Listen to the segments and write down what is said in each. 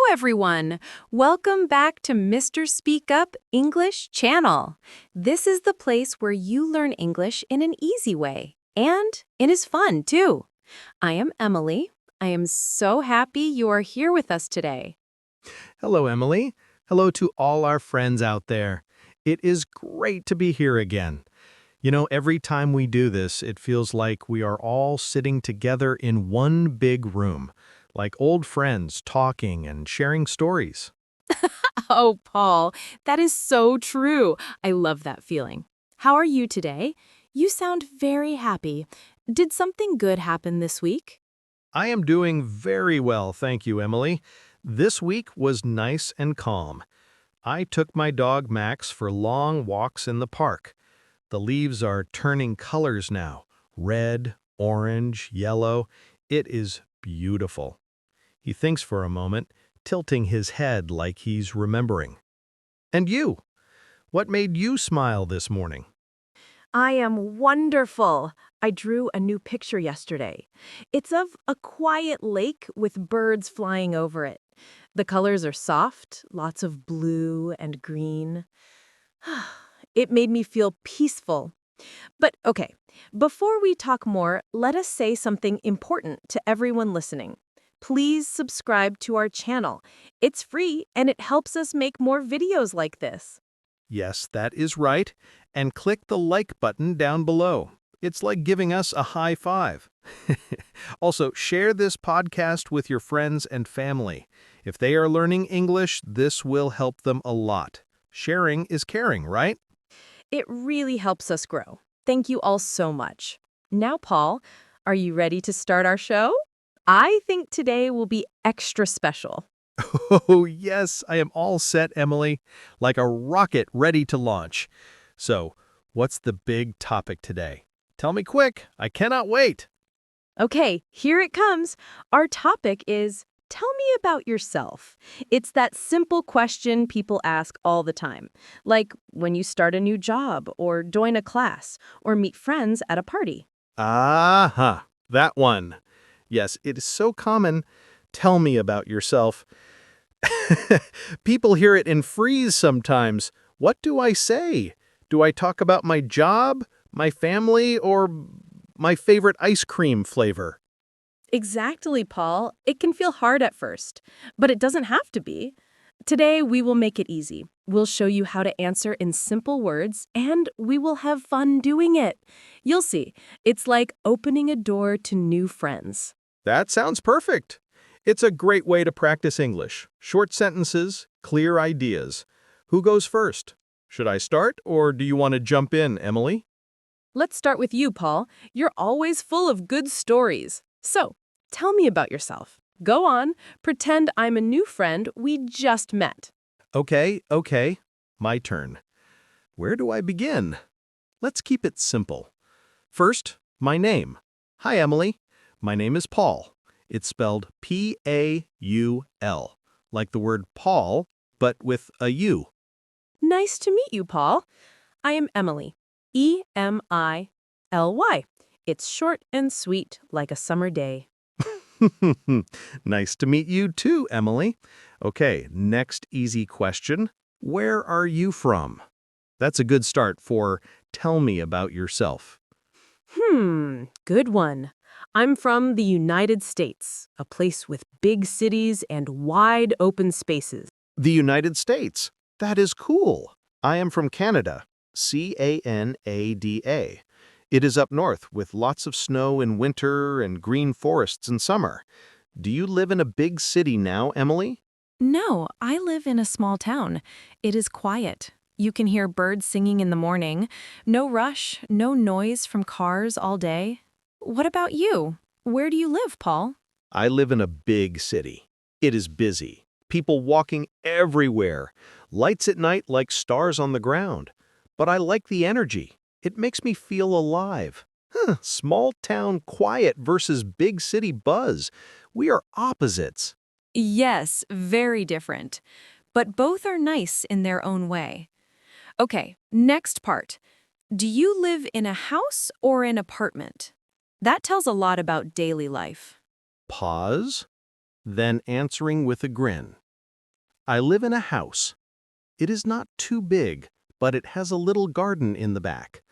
everyone. Welcome back to Mr. Speak Up English channel. This is the place where you learn English in an easy way, and it is fun too. I am Emily. I am so happy you are here with us today. Hello, Emily. Hello to all our friends out there. It is great to be here again. Every time we do this, it feels like we are all sitting together in one big room, like old friends talking and sharing stories. Oh, Paul, that is so true. I love that feeling. How are you today? You sound very happy. Did something good happen this week? I am doing very well, thank you, Emily. This week was nice and calm. I took my dog Max for long walks in the park. The leaves are turning colors now, red, orange, yellow. It is beautiful. He thinks for a moment, tilting his head like he's remembering. And you? What made you smile this morning? I am wonderful. I drew a new picture yesterday. It's of a quiet lake with birds flying over it. The colors are soft, lots of blue and green. It made me feel peaceful. But okay, before we talk more, let us say something important to everyone listening. Please subscribe to our channel. It's free and it helps us make more videos like this. Yes, that is right. And click the like button down below. It's like giving us a high five. Also, share this podcast with your friends and family. If they are learning English, this will help them a lot. Sharing is caring, right? It really helps us grow. Thank you all so much. Now, Paul, are you ready to start our show? I think today will be extra special. Oh, yes, I am all set, Emily, like a rocket ready to launch. So, what's the big topic today? Tell me quick, I cannot wait. Okay, here it comes. Our topic is, tell me about yourself. It's that simple question people ask all the time, like when you start a new job or join a class or meet friends at a party. Aha, that one. Yes, it is so common. Tell me about yourself. People hear it and freeze sometimes. What do I say? Do I talk about my job, my family, or my favorite ice cream flavor? Exactly, Paul. It can feel hard at first, but it doesn't have to be. Today, we will make it easy. We'll show you how to answer in simple words, and we will have fun doing it. You'll see, it's like opening a door to new friends. That sounds perfect. It's a great way to practice English. Short sentences, clear ideas. Who goes first? Should I start, or do you want to jump in, Emily? Let's start with you, Paul. You're always full of good stories. So, tell me about yourself. Go on, pretend I'm a new friend we just met. Okay. My turn. Where do I begin? Let's keep it simple. First, my name. Hi, Emily. My name is Paul. It's spelled P-A-U-L, like the word Paul, but with a U. Nice to meet you, Paul. I am Emily. E-M-I-L-Y. It's short and sweet, like a summer day. Nice to meet you too, Emily. Okay, next easy question. Where are you from? That's a good start for tell me about yourself. Good one. I'm from the United States, a place with big cities and wide open spaces. The United States. That is cool. I am from Canada. C-A-N-A-D-A. It is up north with lots of snow in winter and green forests in summer. Do you live in a big city now, Emily? No, I live in a small town. It is quiet. You can hear birds singing in the morning. No rush, no noise from cars all day. What about you? Where do you live, Paul? I live in a big city. It is busy. People walking everywhere. Lights at night like stars on the ground. But I like the energy. It makes me feel alive. Small town quiet versus big city buzz. We are opposites. Yes, very different. But both are nice in their own way. Okay, next part. Do you live in a house or an apartment? That tells a lot about daily life. Pause, then answering with a grin. I live in a house. It is not too big, but it has a little garden in the back.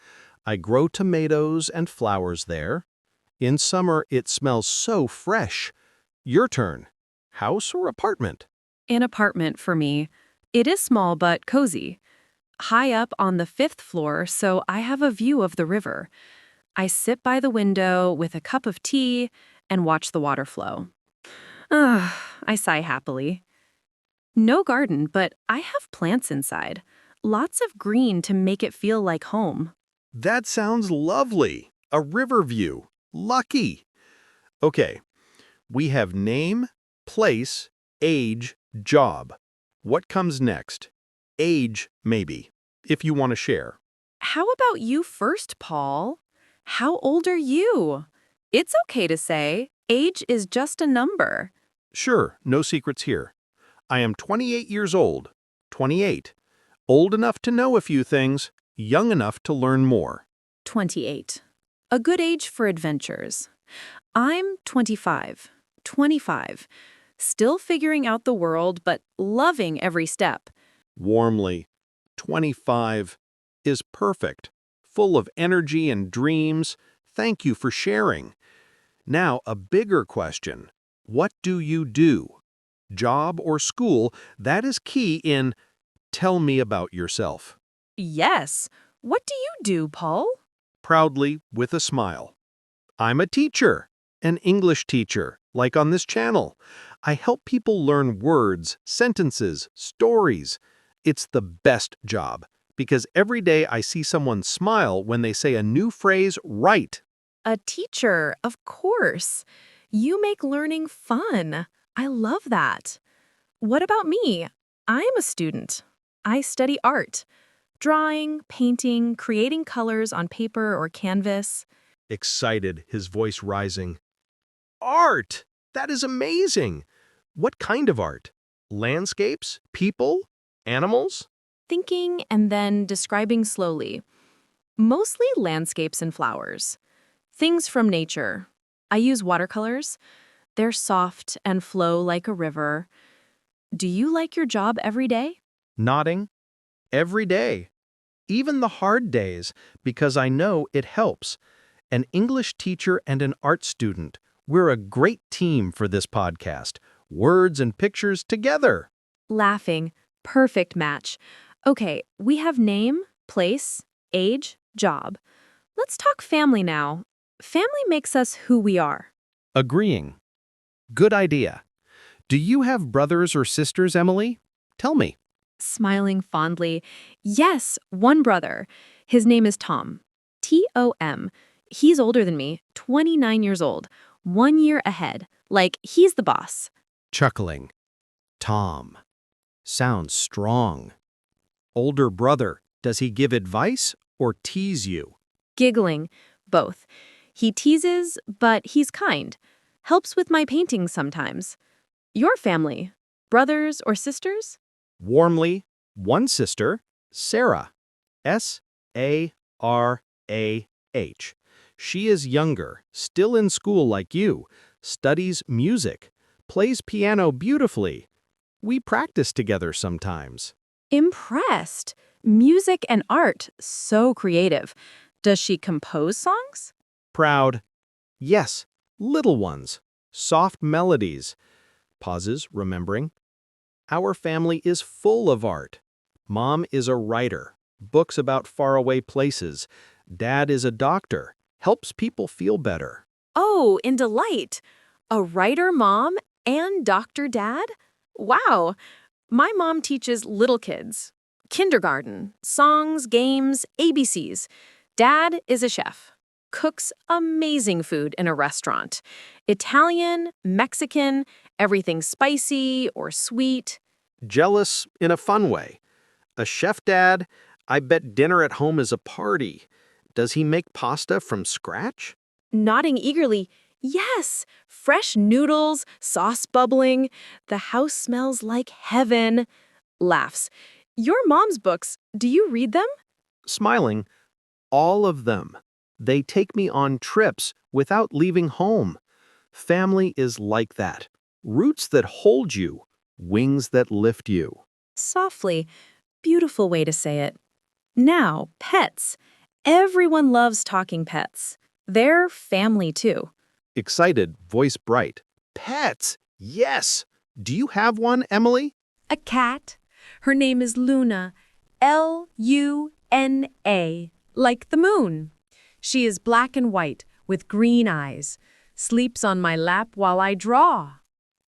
I grow tomatoes and flowers there. In summer, it smells so fresh. Your turn. House or apartment? An apartment for me. It is small but cozy. High up on the fifth floor, so I have a view of the river. I sit by the window with a cup of tea and watch the water flow. I sigh happily. No garden, but I have plants inside. Lots of green to make it feel like home. That sounds lovely. A river view. Lucky. Okay, we have name, place, age, job. What comes next? Age, maybe, if you want to share. How about you first, Paul? How old are you? It's okay to say. Age is just a number. Sure, no secrets here. I am 28 years old. 28. Old enough to know a few things, young enough to learn more. 28. A good age for adventures. I'm 25. 25. Still figuring out the world, but loving every step. Warmly, 25 is perfect, full of energy and dreams. Thank you for sharing. Now, a bigger question. What do you do? Job or school, that is key in tell me about yourself. Yes. What do you do, Paul? Proudly, with a smile. I'm a teacher, an English teacher, like on this channel. I help people learn words, sentences, stories. It's the best job, because every day I see someone smile when they say a new phrase right. A teacher, of course. You make learning fun. I love that. What about me? I'm a student. I study art. Drawing, painting, creating colors on paper or canvas. Excited, his voice rising. Art! That is amazing! What kind of art? Landscapes? People? Animals? Thinking and then describing slowly. Mostly landscapes and flowers. Things from nature. I use watercolors. They're soft and flow like a river. Do you like your job every day? Nodding. Every day. Even the hard days, because I know it helps. An English teacher and an art student. We're a great team for this podcast. Words and pictures together. Laughing. Perfect match. Okay, we have name, place, age, job. Let's talk family now. Family makes us who we are. Agreeing. Good idea. Do you have brothers or sisters, Emily? Tell me. Smiling fondly. Yes, one brother. His name is Tom. Tom. He's older than me, 29 years old, 1 year ahead. Like, he's the boss. Chuckling. Tom. Sounds strong. Older brother, does he give advice or tease you? Giggling. Both. He teases, but he's kind. Helps with my paintings sometimes. Your family? Brothers or sisters? Warmly, one sister, Sarah. Sarah. She is younger, still in school like you, studies music, plays piano beautifully. We practice together sometimes. Impressed. Music and art, so creative. Does she compose songs? Proud. Yes, little ones, soft melodies. Pauses, remembering. Our family is full of art. Mom is a writer, books about faraway places. Dad is a doctor, helps people feel better. Oh, in Delight. A writer mom and doctor dad? Wow. My mom teaches little kids. Kindergarten, songs, games, ABCs. Dad is a chef. Cooks amazing food in a restaurant. Italian, Mexican, everything spicy or sweet. Jealous in a fun way. A chef dad, I bet dinner at home is a party. Does he make pasta from scratch? Nodding eagerly, yes, fresh noodles, sauce bubbling. The house smells like heaven. Laughs. Your mom's books, do you read them? Smiling, all of them. They take me on trips without leaving home. Family is like that. Roots that hold you. wings that lift you. Softly, beautiful way to say it. Now, pets. Everyone loves talking pets. They're family too. Excited, voice bright. Pets! Yes! Do you have one, Emily? A cat. Her name is Luna. Luna, like the moon. She is black and white with green eyes. Sleeps on my lap while I draw.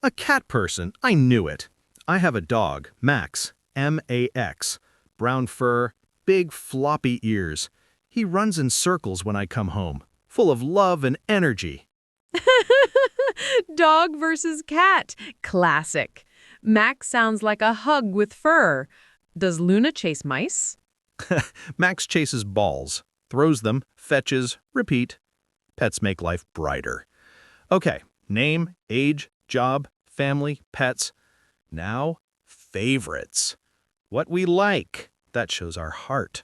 A cat person. I knew it. I have a dog, Max, M-A-X. Brown fur, big floppy ears. He runs in circles when I come home, full of love and energy. Dog versus cat. Classic. Max sounds like a hug with fur. Does Luna chase mice? Max chases balls, throws them, fetches, repeat. Pets make life brighter. Okay, name, age, job, family, pets. Now, favorites. What we like. That shows our heart.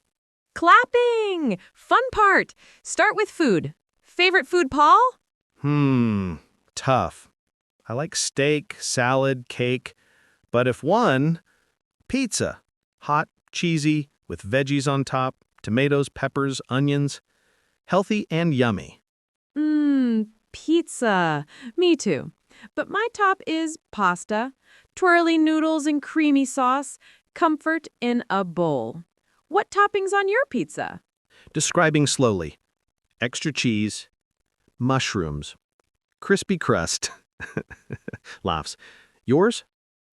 Clapping! Fun part. Start with food. Favorite food, Paul? Tough. I like steak, salad, cake. But if one, pizza. Hot, cheesy, with veggies on top, tomatoes, peppers, onions. Healthy and yummy. Pizza. Me too. But my top is pasta. Twirly noodles and creamy sauce. Comfort in a bowl. What toppings on your pizza? Describing slowly. Extra cheese, mushrooms, crispy crust. Laughs. Yours?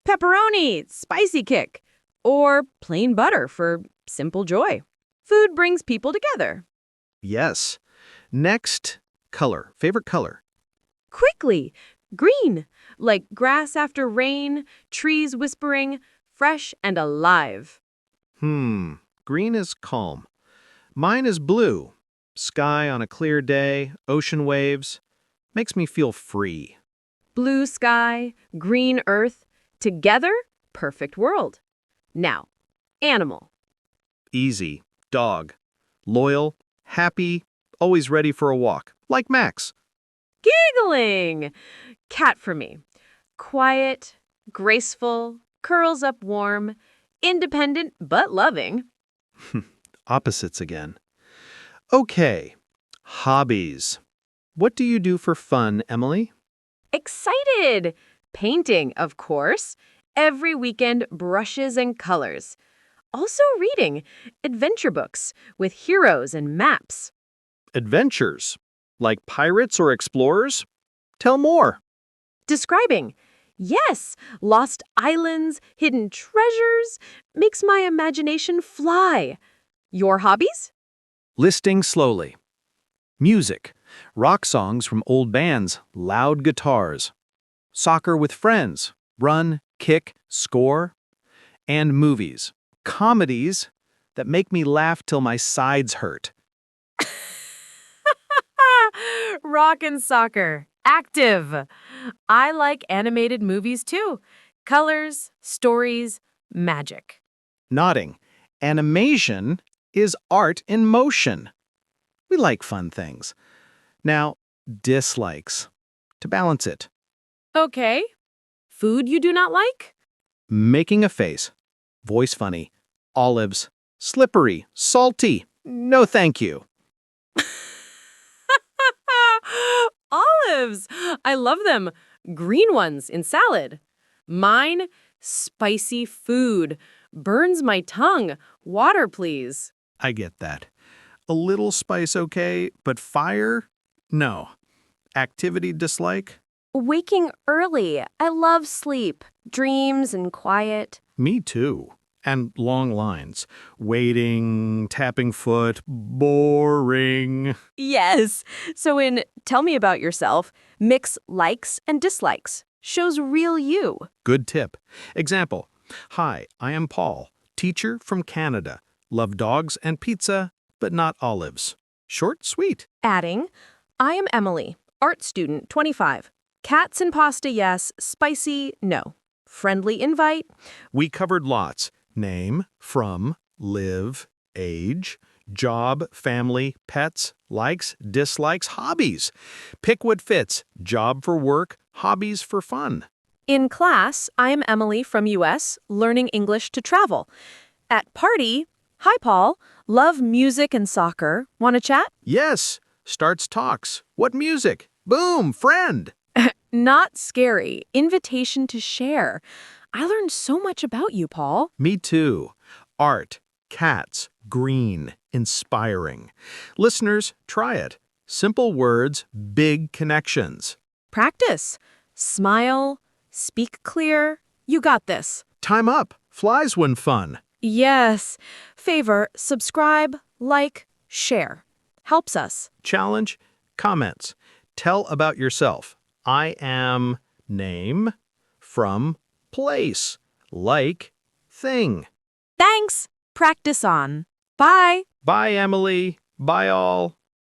Pepperoni, spicy kick. Or plain butter for simple joy. Food brings people together. Yes. Next, color. Favorite color? Quickly. Green. Like grass after rain, trees whispering, fresh and alive. Green is calm. Mine is blue. Sky on a clear day, ocean waves. Makes me feel free. Blue sky, green earth. Together, perfect world. Now, animal. Easy. Dog. Loyal, happy, always ready for a walk. Like Max. Giggling. Cat for me. Quiet, graceful, curls up warm, independent but loving. Opposites again. Okay. Hobbies. What do you do for fun, Emily? Excited! Painting, of course. Every weekend, brushes and colors. Also reading, adventure books with heroes and maps. Adventures. Like pirates or explorers? Tell more. Describing, yes, lost islands, hidden treasures, makes my imagination fly. Your hobbies? Listing slowly. Music. Rock songs from old bands, loud guitars. Soccer with friends. Run, kick, score. And movies. Comedies that make me laugh till my sides hurt. Rock and soccer. Active. I like animated movies too. Colors, stories, magic. Nodding. Animation is art in motion. We like fun things. Now, dislikes. To balance it. Okay. Food you do not like? Making a face. Voice funny. Olives. Slippery. Salty. No thank you. Olives. I love them. Green ones in salad. Mine, spicy food. Burns my tongue. Water, please. I get that. A little spice okay, but fire? No. Activity dislike? Waking early. I love sleep, dreams, and quiet. Me too. And long lines. Waiting, tapping foot, boring. Yes. So in Tell Me About Yourself, mix likes and dislikes. Shows real you. Good tip. Example. Hi, I am Paul, teacher from Canada. Love dogs and pizza, but not olives. Short, sweet. Adding, I am Emily, art student, 25. Cats and pasta, yes. Spicy, no. Friendly invite. We covered lots. Name, from, live, age, job, family, pets, likes, dislikes, hobbies. Pick what fits. Job for work, hobbies for fun. In class, I am Emily from US, learning English to travel. At party, hi Paul, love music and soccer. Want to chat? Yes, starts talks. What music? Boom, friend. Not scary. Invitation to share. I learned so much about you, Paul. Me too. Art, cats, green, inspiring. Listeners, try it. Simple words, big connections. Practice. Smile. Speak clear. You got this. Time up. Flies when fun. Yes. Favor, subscribe, like, share. Helps us. Challenge, comments. Tell about yourself. I am name, from, place, like, thing. Thanks. Practice on. Bye. Bye, Emily. Bye, all.